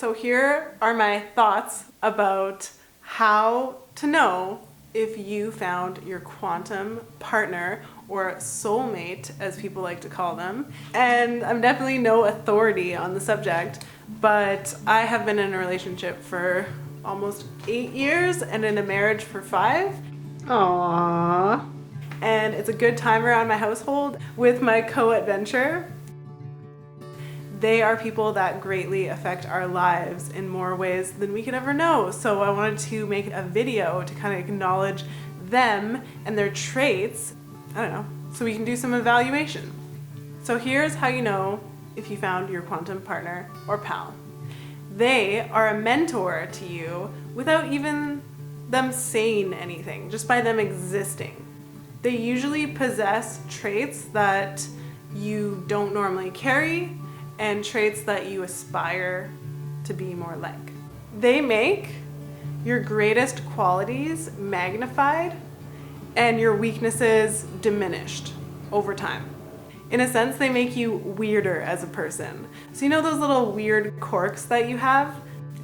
So here are my thoughts about how to know if you found your quantum partner, or soulmate as people like to call them. And I'm definitely no authority on the subject, but I have been in a relationship for almost 8 years and in a marriage for 5. Aww. And it's a good time around my household with my co-adventure. They are people that greatly affect our lives in more ways than we could ever know. So I wanted to make a video to kind of acknowledge them and their traits, I don't know, so we can do some evaluation. So here's how you know if you found your quantum partner or pal. They are a mentor to you without even them saying anything, just by them existing. They usually possess traits that you don't normally carry, and traits that you aspire to be more like. They make your greatest qualities magnified and your weaknesses diminished over time. In a sense, they make you weirder as a person. So you know those little weird quirks that you have?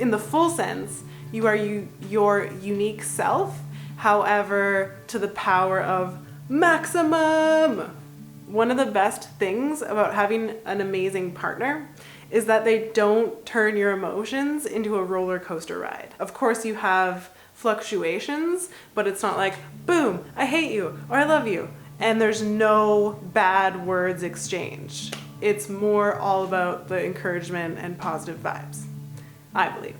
In the full sense, you are your unique self, however, to the power of maximum. One of the best things about having an amazing partner is that they don't turn your emotions into a roller coaster ride. Of course, you have fluctuations, but it's not like, boom, I hate you, or I love you, and there's no bad words exchanged. It's more all about the encouragement and positive vibes, I believe.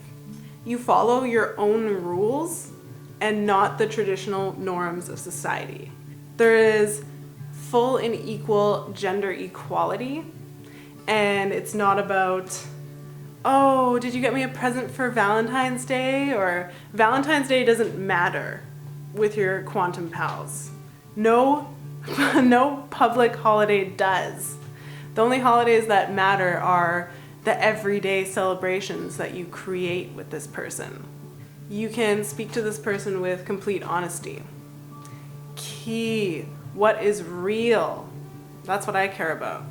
You follow your own rules and not the traditional norms of society. There is full and equal gender equality, and it's not about, oh, did you get me a present for Valentine's Day? Or Valentine's Day doesn't matter with your quantum pals. No, no public holiday does. The only holidays that matter are the everyday celebrations that you create with this person. You can speak to this person with complete honesty. Key. What is real? That's what I care about,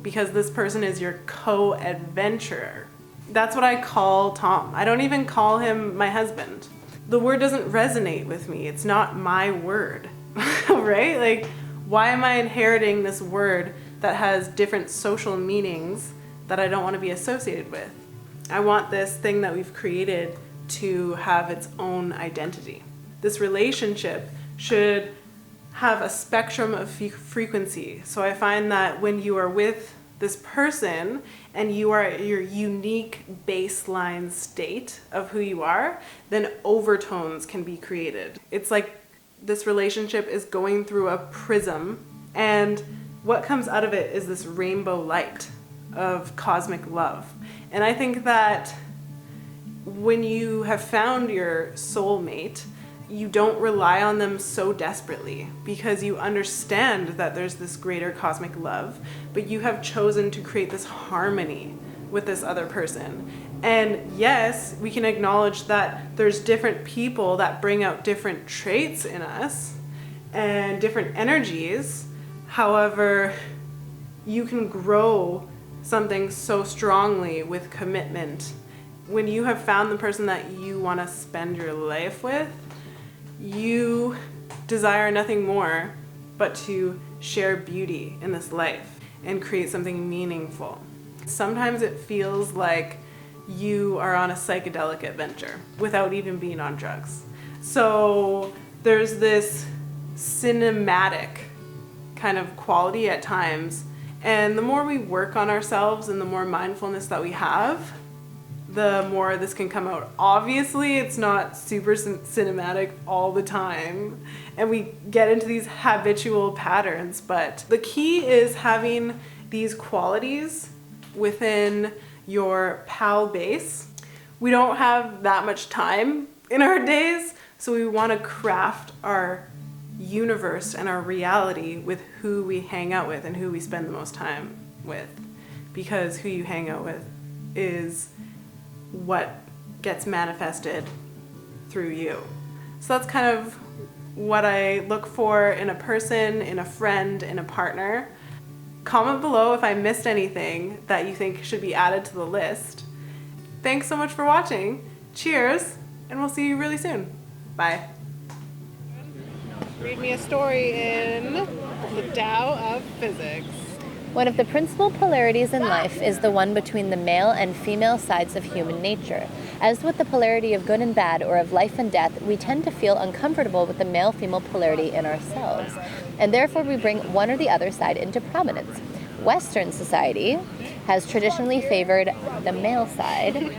because this person is your co-adventurer. That's what I call Tom. I don't even call him my husband. The word doesn't resonate with me. It's not my word, right? Like, why am I inheriting this word that has different social meanings that I don't want to be associated with? I want this thing that we've created to have its own identity. This relationship should have a spectrum of frequency. So I find that when you are with this person and you are at your unique baseline state of who you are, then overtones can be created. It's like this relationship is going through a prism, and what comes out of it is this rainbow light of cosmic love. And I think that when you have found your soulmate, you don't rely on them so desperately, because you understand that there's this greater cosmic love, but you have chosen to create this harmony with this other person. And yes, we can acknowledge that there's different people that bring out different traits in us and different energies. However, you can grow something so strongly with commitment. When you have found the person that you want to spend your life with, you desire nothing more but to share beauty in this life and create something meaningful. Sometimes it feels like you are on a psychedelic adventure without even being on drugs. So there's this cinematic kind of quality at times, and the more we work on ourselves and the more mindfulness that we have, the more this can come out. Obviously, it's not super cinematic all the time, and we get into these habitual patterns, but the key is having these qualities within your pal base. We don't have that much time in our days, so we want to craft our universe and our reality with who we hang out with and who we spend the most time with, because who you hang out with is what gets manifested through you. So that's kind of what I look for in a person, in a friend, in a partner. Comment below if I missed anything that you think should be added to the list. Thanks so much for watching. Cheers, and we'll see you really soon. Bye. Read me a story in the Tao of Physics. One of the principal polarities in life is the one between the male and female sides of human nature. As with the polarity of good and bad or of life and death, we tend to feel uncomfortable with the male-female polarity in ourselves, and therefore we bring one or the other side into prominence. Western society has traditionally favored the male side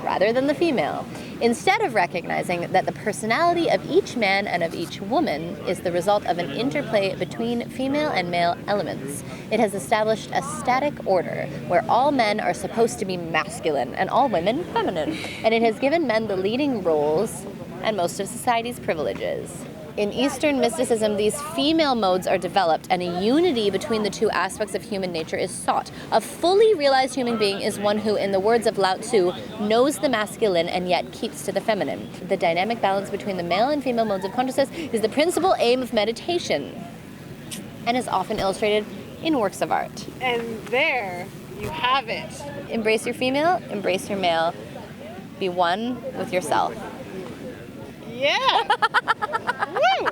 rather than the female, instead of recognizing that the personality of each man and of each woman is the result of an interplay between female and male elements. It has established a static order where all men are supposed to be masculine and all women feminine, and it has given men the leading roles and most of society's privileges. In Eastern mysticism, these female modes are developed, and a unity between the two aspects of human nature is sought. A fully realized human being is one who, in the words of Lao Tzu, knows the masculine and yet keeps to the feminine. The dynamic balance between the male and female modes of consciousness is the principal aim of meditation, and is often illustrated in works of art. And there you have it. Embrace your female, embrace your male. Be one with yourself. Yeah! Woo!